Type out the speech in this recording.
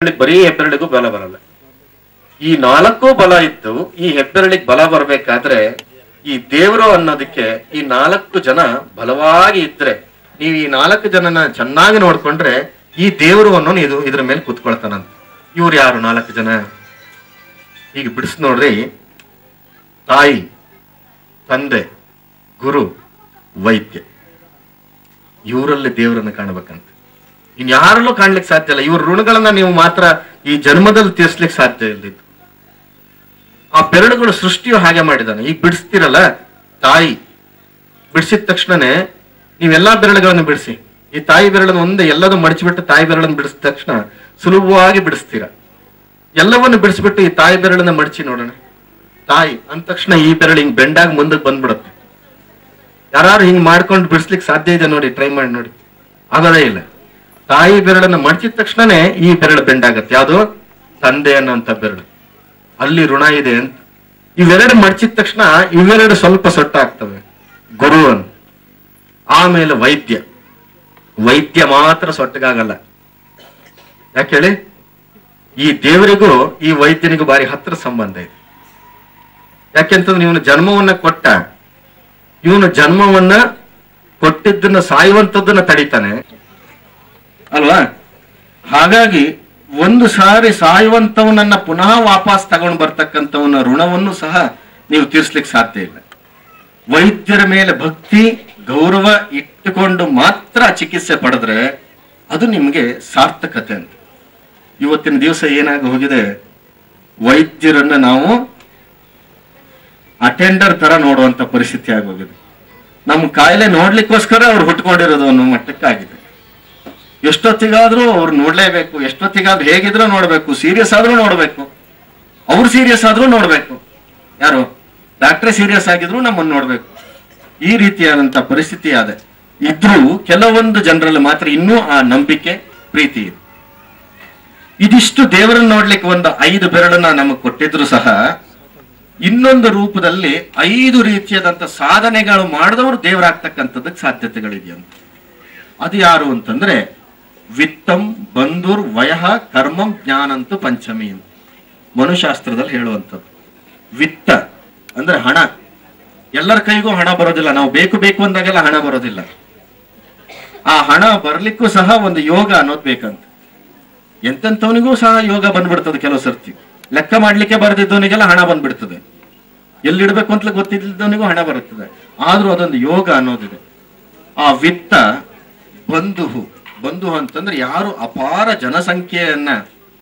ಬರೀ ಹೆಬ್ಬೆರಳಿಗೂ ಬಲ ಬರಲ್ಲ. ಈ ನಾಲ್ಕು ಬಲ ಇತ್ತು. ಈ ಹೆಬ್ಬೆರಳಿಗೆ ಬಲ ಬರ್ಬೇಕಾದ್ರೆ ಈ ದೇವರು ಅನ್ನೋದಕ್ಕೆ ಈ 4 ಜನ ಬಲವಾಗಿ ಇದ್ರೆ, ನೀವು ಈ 4 ಜನನ ಚೆನ್ನಾಗಿ ನೋಡ್ಕೊಂಡ್ರೆ ಈ ದೇವರು ಅನ್ನೋನು ಇದ್ರ ಮೇಲೆ ಕೂತ್ಕೊಳ್ತಾನಂತ. ಇವ್ರು ಯಾರು 4 ಜನ? ಈಗ ಬಿಡಿಸ್ ನೋಡ್ರಿ. ತಾಯಿ, ತಂದೆ, ಗುರು, ವೈದ್ಯ. ಇವರಲ್ಲಿ ದೇವರನ್ನ ಕಾಣಬೇಕಂತ. ಇನ್ಯಾರಲ್ಲೂ ಕಾಣ್ಲಿಕ್ಕೆ ಸಾಧ್ಯ ಇಲ್ಲ. ಇವ್ರ ಋಣಗಳನ್ನ ನೀವು ಮಾತ್ರ ಈ ಜನ್ಮದಲ್ಲಿ ತೀರ್ಸ್ಲಿಕ್ಕೆ ಸಾಧ್ಯ ಇಲ್ದಿತ್ತು. ಆ ಬೆರಳುಗಳು ಸೃಷ್ಟಿಯು ಹಾಗೆ ಮಾಡಿದಾನೆ. ಈಗ ಬಿಡಿಸ್ತಿರಲ್ಲ, ತಾಯಿ ಬಿಡಿಸಿದ ತಕ್ಷಣನೇ ನೀವೆಲ್ಲಾ ಬೆರಳುಗಳನ್ನು ಬಿಡಿಸಿ. ಈ ತಾಯಿ ಬೆರಳನ್ನು ಒಂದೇ ಎಲ್ಲದೂ ಮಡಚಿಬಿಟ್ಟು ತಾಯಿ ಬೆರಳನ್ನು ಬಿಡಿಸಿದ ತಕ್ಷಣ ಸುಲಭವಾಗಿ ಬಿಡಿಸ್ತೀರ. ಎಲ್ಲವನ್ನು ಬಿಡಿಸ್ಬಿಟ್ಟು ಈ ತಾಯಿ ಬೆರಳನ್ನ ಮಡಚಿ ನೋಡೋಣ. ತಾಯಿ ಅಂದ ತಕ್ಷಣ ಈ ಬೆರಳು ಹಿಂಗ್ ಬೆಂಡಾಗಿ ಮುಂದಕ್ಕೆ ಬಂದ್ಬಿಡುತ್ತೆ. ಯಾರು ಹಿಂಗ್ ಮಾಡ್ಕೊಂಡು ಬಿಡಿಸ್ಲಿಕ್ಕೆ ಸಾಧ್ಯ ಇದೆ ನೋಡಿ, ಟ್ರೈ ಮಾಡಿ ನೋಡಿ, ಆಗೋದೇ ಇಲ್ಲ. ತಾಯಿ ಬೆರಳನ್ನ ಮಡಚಿದ ತಕ್ಷಣನೇ ಈ ಬೆರಳು ಬೆಂಡಾಗತ್ತೆ. ಯಾವುದು? ತಂದೆ ಅನ್ನೋಂಥ ಬೆರಳು. ಅಲ್ಲಿ ಋಣ ಇದೆ ಅಂತ. ಇವೆರಡು ಮಡಚಿದ ತಕ್ಷಣ ಇವೆರಡು ಸ್ವಲ್ಪ ಸೊಟ್ಟಾಗ್ತವೆ, ಗುರು ಅಂತ. ಆಮೇಲೆ ವೈದ್ಯ. ವೈದ್ಯ ಮಾತ್ರ ಸೊಟ್ಟಗಾಗಲ್ಲ. ಯಾಕೆ ಹೇಳಿ? ಈ ದೇವರಿಗೂ ಈ ವೈದ್ಯನಿಗೂ ಬಾರಿ ಹತ್ರ ಸಂಬಂಧ ಇದೆ. ಯಾಕೆಂತಂದ್ರೆ ಇವನು ಜನ್ಮವನ್ನ ಕೊಟ್ಟ, ಇವನು ಜನ್ಮವನ್ನ ಕೊಟ್ಟಿದ್ದನ್ನ ಸಾಯುವಂಥದ್ದನ್ನ ತಡಿತಾನೆ ಅಲ್ವಾ? ಹಾಗಾಗಿ ಒಂದು ಸಾರಿ ಸಾಯುವಂತವನನ್ನ ಪುನಃ ವಾಪಸ್ ತಗೊಂಡು ಬರ್ತಕ್ಕಂಥವನ ಋಣವನ್ನು ಸಹ ನೀವು ತೀರ್ಸ್ಲಿಕ್ಕೆ ಸಾಧ್ಯ ಇಲ್ಲ. ವೈದ್ಯರ ಮೇಲೆ ಭಕ್ತಿ ಗೌರವ ಇಟ್ಟುಕೊಂಡು ಮಾತ್ರ ಚಿಕಿತ್ಸೆ ಪಡೆದ್ರೆ ಅದು ನಿಮ್ಗೆ ಸಾರ್ಥಕತೆ ಅಂತ. ಇವತ್ತಿನ ದಿವಸ ಏನಾಗಿ ಹೋಗಿದೆ, ವೈದ್ಯರನ್ನ ನಾವು ಅಟೆಂಡರ್ ತರ ನೋಡುವಂತ ಪರಿಸ್ಥಿತಿ ಆಗೋಗಿದೆ. ನಮ್ಮ ಕಾಯಿಲೆ ನೋಡ್ಲಿಕ್ಕೋಸ್ಕರ ಅವ್ರು ಹುಟ್ಕೊಂಡಿರೋದು ಅನ್ನೋ ಮಟ್ಟಕ್ಕಾಗಿದೆ. ಎಷ್ಟೊತ್ತಿಗಾದ್ರೂ ಅವ್ರು ನೋಡ್ಲೇಬೇಕು, ಎಷ್ಟೊತ್ತಿಗಾದ್ರೂ ಹೇಗಿದ್ರೂ ನೋಡ್ಬೇಕು, ಸೀರಿಯಸ್ ಆದ್ರೂ ನೋಡ್ಬೇಕು, ಅವ್ರು ಸೀರಿಯಸ್ ಆದ್ರೂ ನೋಡ್ಬೇಕು. ಯಾರು? ಡಾಕ್ಟ್ರೇ ಸೀರಿಯಸ್ ಆಗಿದ್ರು ನಮ್ಮನ್ನು ನೋಡ್ಬೇಕು. ಈ ರೀತಿಯಾದಂತ ಪರಿಸ್ಥಿತಿ ಆದ ಇದ್ರೂ ಕೆಲವೊಂದು ಜನರಲ್ಲಿ ಮಾತ್ರ ಇನ್ನೂ ಆ ನಂಬಿಕೆ, ಪ್ರೀತಿ ಇದೆ. ಇದಿಷ್ಟು ದೇವರನ್ನ ನೋಡ್ಲಿಕ್ಕೆ ಒಂದು 5 ಬೆರಳನ್ನ ನಮಗೆ ಕೊಟ್ಟಿದ್ರು ಸಹ ಇನ್ನೊಂದು ರೂಪದಲ್ಲಿ 5 ರೀತಿಯಾದಂತ ಸಾಧನೆಗಳು ಮಾಡಿದವರು ದೇವರಾಗ್ತಕ್ಕಂಥದ್ದಕ್ಕೆ ಸಾಧ್ಯತೆಗಳಿದೆಯಂತ. ಅದು ಯಾರು ಅಂತಂದ್ರೆ ವಿತ್ತಂ ಬಂಧುರ್ ವಯಃ ಕರ್ಮಂ ಜ್ಞಾನಂತು ಪಂಚಮಿ ಅಂತ ಮನುಶಾಸ್ತ್ರದಲ್ಲಿ ಹೇಳುವಂಥದ್ದು. ವಿತ್ತ ಅಂದ್ರೆ ಹಣ. ಎಲ್ಲರ ಕೈಗೂ ಹಣ ಬರೋದಿಲ್ಲ. ನಾವು ಬೇಕು ಬೇಕು ಅಂದಾಗೆಲ್ಲ ಹಣ ಬರೋದಿಲ್ಲ. ಆ ಹಣ ಬರ್ಲಿಕ್ಕೂ ಸಹ ಒಂದು ಯೋಗ ಅನ್ನೋದು ಬೇಕಂತ. ಎಂತೆಂಥವನಿಗೂ ಸಹ ಯೋಗ ಬಂದ್ಬಿಡ್ತದೆ. ಕೆಲವು ಸರ್ತಿ ಲೆಕ್ಕ ಮಾಡ್ಲಿಕ್ಕೆ ಬರೆದಿದ್ದವನಿಗೆಲ್ಲ ಹಣ ಬಂದ್ಬಿಡ್ತದೆ. ಎಲ್ಲಿಡ್ಬೇಕು ಅಂತ ಗೊತ್ತಿದ್ದವನಿಗೂ ಹಣ ಬರುತ್ತದೆ. ಆದ್ರೂ ಅದೊಂದು ಯೋಗ ಅನ್ನೋದಿದೆ. ಆ ವಿತ್ತ ಬಂಧು. ಬಂಧು ಅಂತಂದ್ರೆ ಯಾರು ಅಪಾರ ಜನಸಂಖ್ಯೆಯನ್ನ